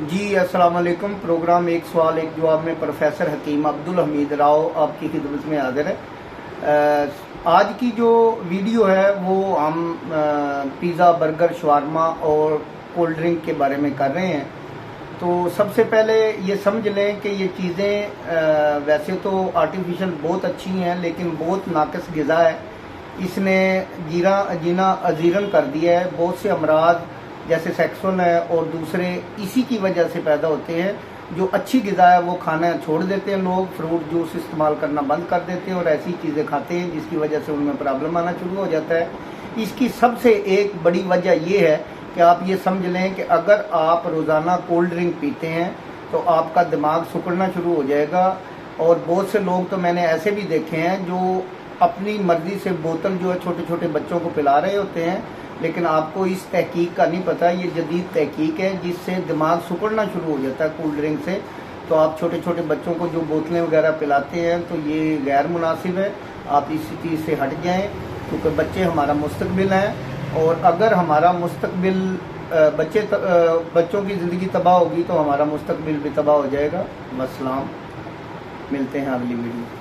जी अस्सलाम वालेकुम। प्रोग्राम एक सवाल एक जवाब में प्रोफेसर हकीम अब्दुल हमीद राव आपकी खिदमत में हाजिर है। आज की जो वीडियो है वो हम पिज़्ज़ा, बर्गर, शवारमा और कोल्ड ड्रिंक के बारे में कर रहे हैं। तो सबसे पहले ये समझ लें कि ये चीज़ें वैसे तो आर्टिफिशियल बहुत अच्छी हैं, लेकिन बहुत नाक़िस ग़िज़ा है। इसने जीना अजीरन कर दिया है। बहुत से अमराज जैसे सेक्सुअल है और दूसरे इसी की वजह से पैदा होते हैं। जो अच्छी ग़िज़ा है वो खाना छोड़ देते हैं लोग, फ्रूट जूस इस्तेमाल करना बंद कर देते हैं और ऐसी चीज़ें खाते हैं जिसकी वजह से उनमें प्रॉब्लम आना शुरू हो जाता है। इसकी सबसे एक बड़ी वजह ये है कि आप ये समझ लें कि अगर आप रोज़ाना कोल्ड ड्रिंक पीते हैं तो आपका दिमाग सिकुड़ना शुरू हो जाएगा। और बहुत से लोग तो मैंने ऐसे भी देखे हैं जो अपनी मर्ज़ी से बोतल जो है छोटे छोटे बच्चों को पिला रहे होते हैं, लेकिन आपको इस तहकीक का नहीं पता। ये जदीद तहकीक है जिससे दिमाग सिकुड़ना शुरू हो जाता है कोल्ड ड्रिंक से। तो आप छोटे छोटे बच्चों को जो बोतलें वगैरह पिलाते हैं तो ये गैर मुनासिब है। आप इसी चीज़ से हट जाएं, क्योंकि बच्चे हमारा मुस्तकबिल हैं और अगर हमारा मुस्तकबिल बच्चों की ज़िंदगी तबाह होगी तो हमारा मुस्तकबिल भी तबाह हो जाएगा। वस्सलाम, मिलते हैं अगली वीडियो।